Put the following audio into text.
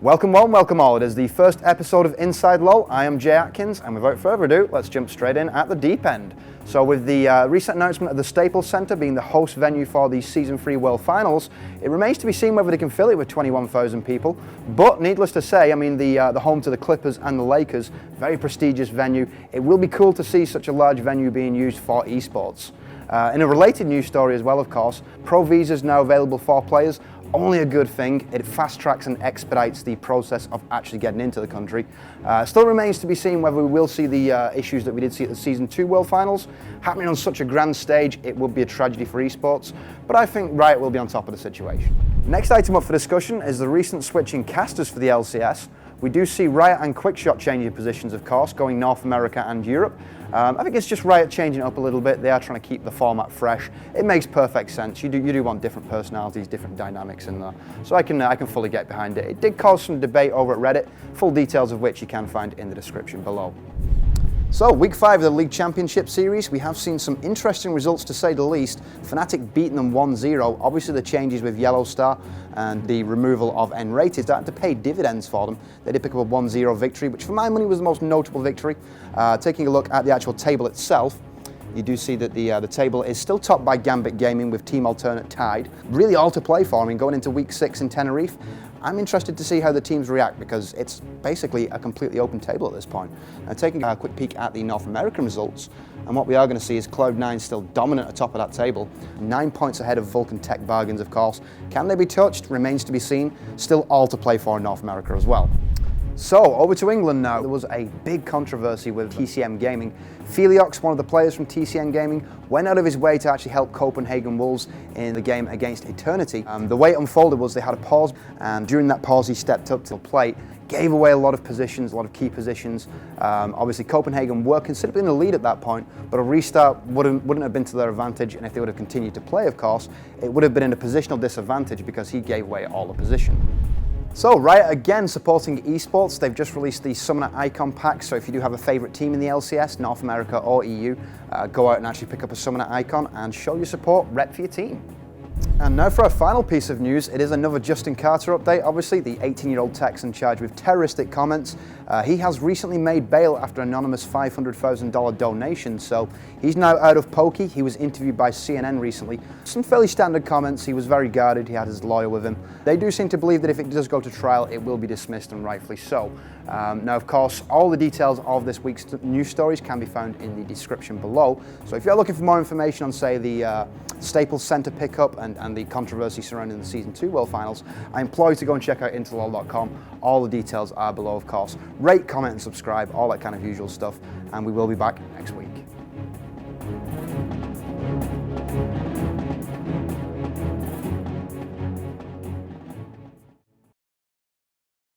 Welcome one, welcome all. It is the first episode of insideLOL. I am Jay Atkins, and without further ado, let's jump straight in at the deep end. So with the recent announcement of the Staples Center being the host venue for the Season 3 World Finals, it remains to be seen whether they can fill it with 21,000 people. But needless to say, I mean, the home to the Clippers and the Lakers, very prestigious venue. It will be cool to see such a large venue being used for esports. In a related news story as well, of course, Pro Visas now available for players. Only a good thing. It fast tracks and expedites the process of actually getting into the country. Still remains to be seen whether we will see the issues that we did see at the Season 2 World Finals. Happening on such a grand stage, it would be a tragedy for esports, but I think Riot will be on top of the situation. Next item up for discussion is the recent switch in casters for the LCS. We do see Riot and Quickshot changing positions, of course, going North America and Europe. I think it's just Riot changing it up a little bit. They are trying to keep the format fresh. It makes perfect sense. You do want different personalities, different dynamics in there. So I can fully get behind it. It did cause some debate over at Reddit, full details of which you can find in the description below. So, week 5 of the League Championship Series, we have seen some interesting results to say the least. Fnatic beating them 1-0. Obviously the changes with Yellow Star and the removal of N-Rated started to pay dividends for them. They did pick up a 1-0 victory, which for my money was the most notable victory. Taking a look at the actual table itself, you do see that the table is still topped by Gambit Gaming with Team Alternate tied. Really all to play for. I mean, going into week 6 in Tenerife, I'm interested to see how the teams react because it's basically a completely open table at this point. Now, taking a quick peek at the North American results, and what we are going to see is Cloud9 still dominant atop of that table, 9 points ahead of Vulcan Tech Bargains, of course. Can they be touched? Remains to be seen. Still all to play for in North America as well. So, over to England now. There was a big controversy with TCM Gaming. Feliox, one of the players from TCM Gaming, went out of his way to actually help Copenhagen Wolves in the game against Eternity. The way it unfolded was they had a pause, and during that pause he stepped up to the plate, gave away a lot of positions, a lot of key positions. Obviously Copenhagen were considerably in the lead at that point, but a restart wouldn't have been to their advantage, and if they would have continued to play, of course, it would have been in a positional disadvantage because he gave away all the position. So, Riot again supporting esports. They've just released the Summoner Icon pack, so if you do have a favourite team in the LCS, North America or EU, go out and actually pick up a Summoner Icon and show your support, rep for your team. And now for our final piece of news, it is another Justin Carter update, obviously, the 18-year-old Texan charged with terroristic comments. He has recently made bail after an anonymous $500,000 donation, so he's now out of pokey. He was interviewed by CNN recently. Some fairly standard comments, he was very guarded, he had his lawyer with him. They do seem to believe that if it does go to trial, it will be dismissed, and rightfully so. Now, of course, all the details of this week's news stories can be found in the description below. So if you're looking for more information on, say, the Staples Center pickup and the controversy surrounding the Season 2 World Finals, I implore you to go and check out insideLOL.com. All the details are below, of course. Rate, comment, and subscribe, all that kind of usual stuff, and we will be back next week.